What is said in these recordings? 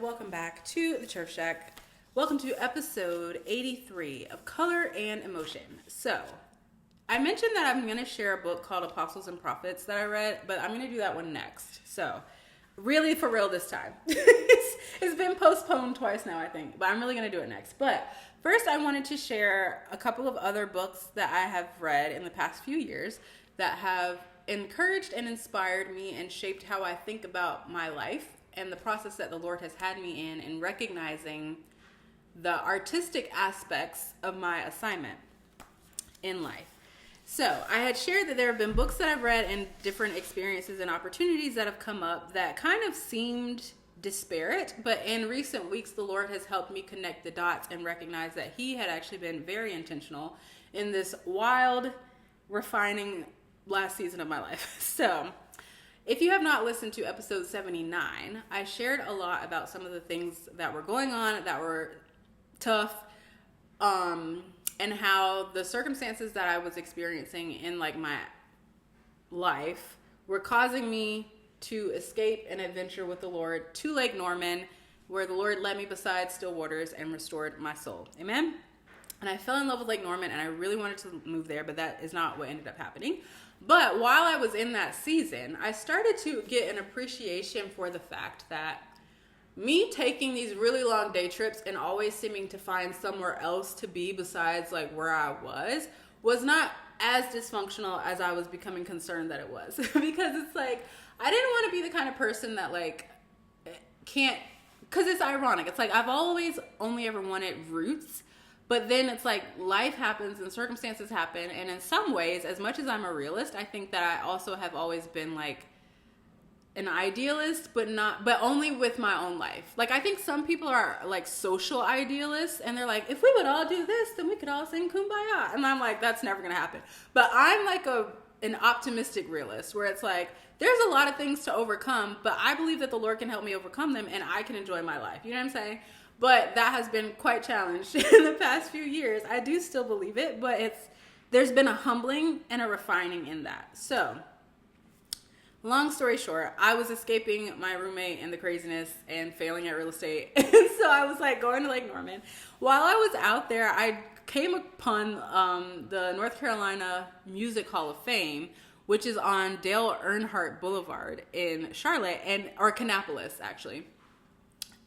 welcome back to the Turf Shack. Welcome to episode 83 of Color and Emotion. So, I mentioned that I'm going to share a book called Apostles and Prophets that I read, but I'm going to do that one next. So, really for real this time. It's been postponed twice now, I think, but I'm really going to do it next. But first, I wanted to share a couple of other books that I have read in the past few years that have encouraged and inspired me and shaped how I think about my life and the process that the Lord has had me in recognizing the artistic aspects of my assignment in life. So I had shared that there have been books that I've read and different experiences and opportunities that have come up that kind of seemed disparate, but in recent weeks, the Lord has helped me connect the dots and recognize that He had actually been very intentional in this wild, refining last season of my life. So if you have not listened to episode 79, I shared a lot about some of the things that were going on that were tough, and how the circumstances that I was experiencing in like my life were causing me to escape an adventure with the Lord to Lake Norman, where the Lord led me beside still waters and restored my soul. Amen? And I fell in love with Lake Norman, and I really wanted to move there, but that is not what ended up happening. But while I was in that season, I started to get an appreciation for the fact that me taking these really long day trips and always seeming to find somewhere else to be besides like where I was not as dysfunctional as I was becoming concerned that it was. Because it's like, I didn't want to be the kind of person that like can't, because it's ironic. It's like I've always only ever wanted roots. But then it's like life happens and circumstances happen. And in some ways, as much as I'm a realist, I think that I also have always been like an idealist, but only with my own life. Like I think some people are like social idealists and they're like, if we would all do this, then we could all sing Kumbaya. And I'm like, that's never going to happen. But I'm like an optimistic realist where it's like, there's a lot of things to overcome, but I believe that the Lord can help me overcome them and I can enjoy my life. You know what I'm saying? But that has been quite challenged in the past few years. I do still believe it, but there's been a humbling and a refining in that. So, long story short, I was escaping my roommate and the craziness and failing at real estate. And so I was like going to Lake Norman. While I was out there, I came upon the North Carolina Music Hall of Fame, which is on Dale Earnhardt Boulevard in Charlotte, or Kannapolis, actually.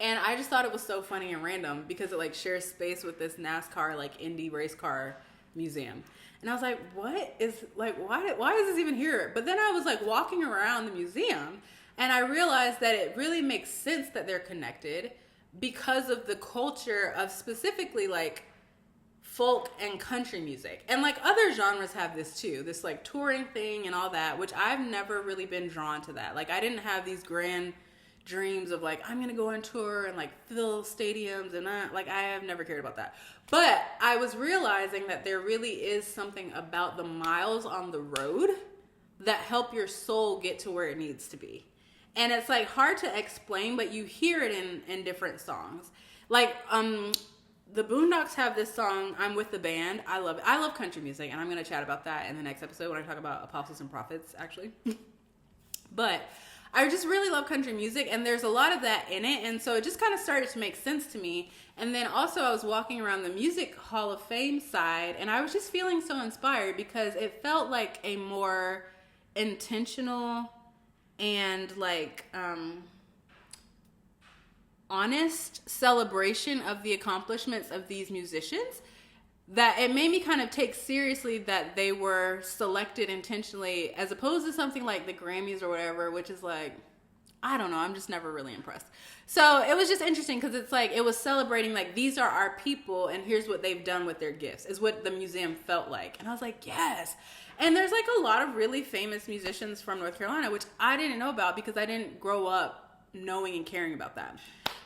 And I just thought it was so funny and random because it like shares space with this NASCAR like Indy race car museum. And I was like, why is this even here? But then I was like walking around the museum and I realized that it really makes sense that they're connected because of the culture of specifically like folk and country music. And like other genres have this too, this like touring thing and all that, which I've never really been drawn to that. Like I didn't have these grand dreams of like, I'm gonna go on tour and like fill stadiums and like I have never cared about that. But I was realizing that there really is something about the miles on the road that help your soul get to where it needs to be. And it's like hard to explain, but you hear it in different songs. Like the Boondocks have this song, I'm With the Band. I love it. I love country music, and I'm gonna chat about that in the next episode when I talk about Apostles and Prophets, actually. But I just really love country music, and there's a lot of that in it, and so it just kind of started to make sense to me. And then also I was walking around the Music Hall of Fame side, and I was just feeling so inspired because it felt like a more intentional and like honest celebration of the accomplishments of these musicians, that it made me kind of take seriously that they were selected intentionally as opposed to something like the Grammys or whatever, which is like, I don't know, I'm just never really impressed. So it was just interesting because it's like, it was celebrating like, these are our people and here's what they've done with their gifts, is what the museum felt like. And I was like, yes. And there's like a lot of really famous musicians from North Carolina, which I didn't know about because I didn't grow up knowing and caring about that.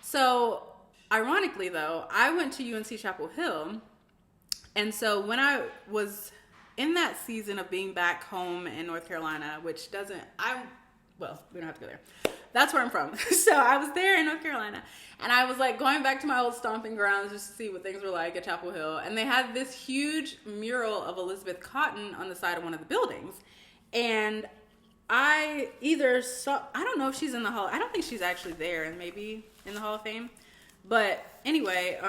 So ironically though, I went to UNC Chapel Hill. And so when I was in that season of being back home in North Carolina, which we don't have to go there. That's where I'm from. So I was there in North Carolina and I was like going back to my old stomping grounds just to see what things were like at Chapel Hill. And they had this huge mural of Elizabeth Cotton on the side of one of the buildings. And I either saw, I don't know if she's in the Hall, I don't think she's actually there and maybe in the Hall of Fame. But anyway,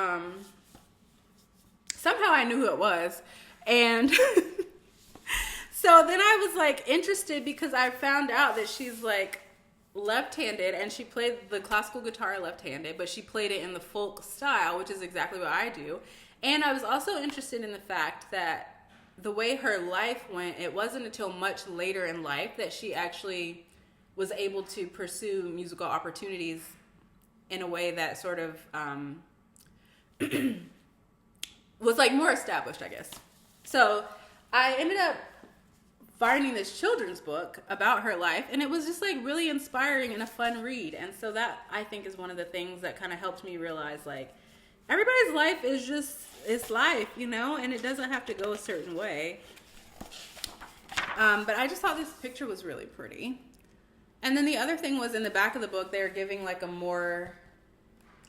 somehow I knew who it was. And so then I was like interested because I found out that she's like left-handed and she played the classical guitar left-handed, but she played it in the folk style, which is exactly what I do. And I was also interested in the fact that the way her life went, it wasn't until much later in life that she actually was able to pursue musical opportunities in a way that sort of was like more established, I guess. So I ended up finding this children's book about her life, and it was just like really inspiring and a fun read. And so that, I think, is one of the things that kind of helped me realize, like, everybody's life is just, it's life, you know, and it doesn't have to go a certain way. But I just thought this picture was really pretty. And then the other thing was in the back of the book, they're giving like a more,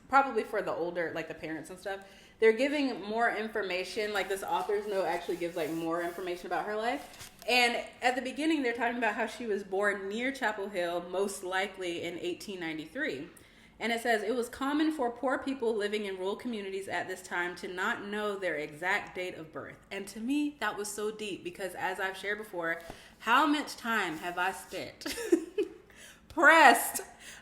probably for the older, like the parents and stuff, they're giving more information. Like this author's note actually gives like more information about her life. And at the beginning, they're talking about how she was born near Chapel Hill, most likely in 1893. And it says, it was common for poor people living in rural communities at this time to not know their exact date of birth. And to me, that was so deep because, as I've shared before, how much time have I spent pressed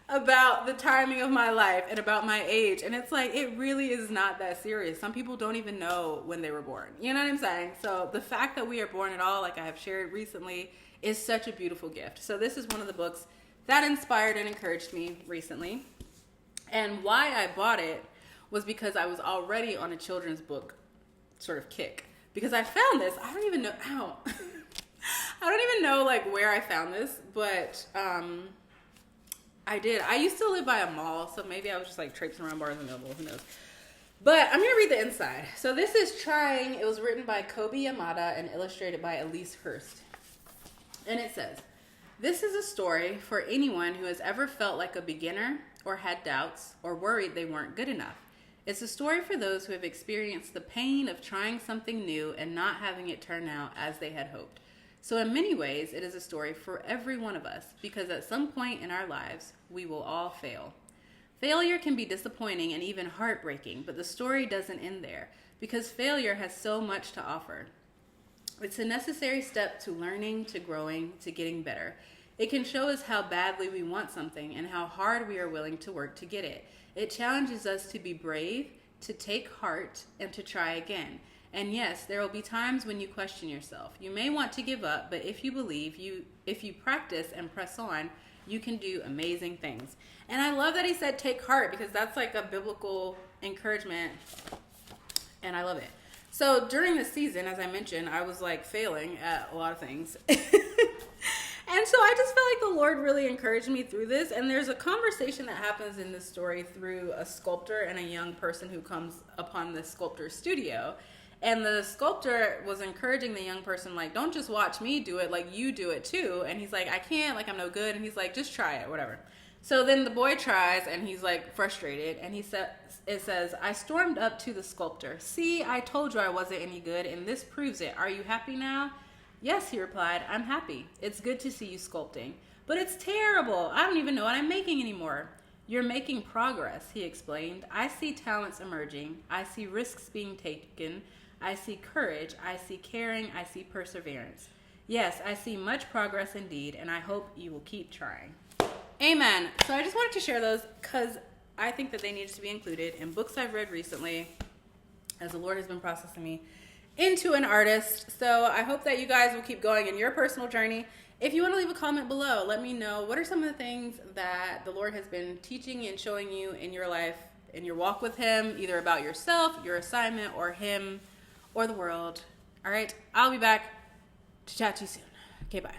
about the timing of my life and about my age? And it's like, it really is not that serious. Some people don't even know when they were born. You know what I'm saying? So the fact that we are born at all, like I have shared recently, is such a beautiful gift. So this is one of the books that inspired and encouraged me recently. And why I bought it was because I was already on a children's book sort of kick. Because I found this, I don't even know, I don't even know like where I found this, but I did. I used to live by a mall, so maybe I was just like traipsing around Barnes & Noble, who knows. But I'm going to read the inside. So this is Trying. It was written by Kobi Yamada and illustrated by Elise Hurst. And it says, this is a story for anyone who has ever felt like a beginner or had doubts or worried they weren't good enough. It's a story for those who have experienced the pain of trying something new and not having it turn out as they had hoped. So in many ways, it is a story for every one of us because at some point in our lives, we will all fail. Failure can be disappointing and even heartbreaking, but the story doesn't end there because failure has so much to offer. It's a necessary step to learning, to growing, to getting better. It can show us how badly we want something and how hard we are willing to work to get it. It challenges us to be brave, to take heart, and to try again. And yes, there will be times when you question yourself. You may want to give up, but if you believe, if you practice and press on, you can do amazing things. And I love that he said take heart because that's like a biblical encouragement, and I love it. So during this season, as I mentioned, I was like failing at a lot of things. And so I just felt like the Lord really encouraged me through this. And there's a conversation that happens in this story through a sculptor and a young person who comes upon this sculptor's studio. And the sculptor was encouraging the young person, like, don't just watch me do it, like, you do it too. And he's like, I can't, like, I'm no good. And he's like, just try it, whatever. So then the boy tries, and he's, like, frustrated. And it says, I stormed up to the sculptor. See, I told you I wasn't any good, and this proves it. Are you happy now? Yes, he replied, I'm happy. It's good to see you sculpting. But it's terrible. I don't even know what I'm making anymore. You're making progress, he explained. I see talents emerging. I see risks being taken. I see courage. I see caring. I see perseverance. Yes, I see much progress indeed, and I hope you will keep trying. Amen. So I just wanted to share those because I think that they needed to be included in books I've read recently as the Lord has been processing me into an artist. So I hope that you guys will keep going in your personal journey. If you want to leave a comment below, let me know what are some of the things that the Lord has been teaching and showing you in your life, in your walk with him, either about yourself, your assignment, or him, or the world. All right, I'll be back to chat to you soon. Okay, bye.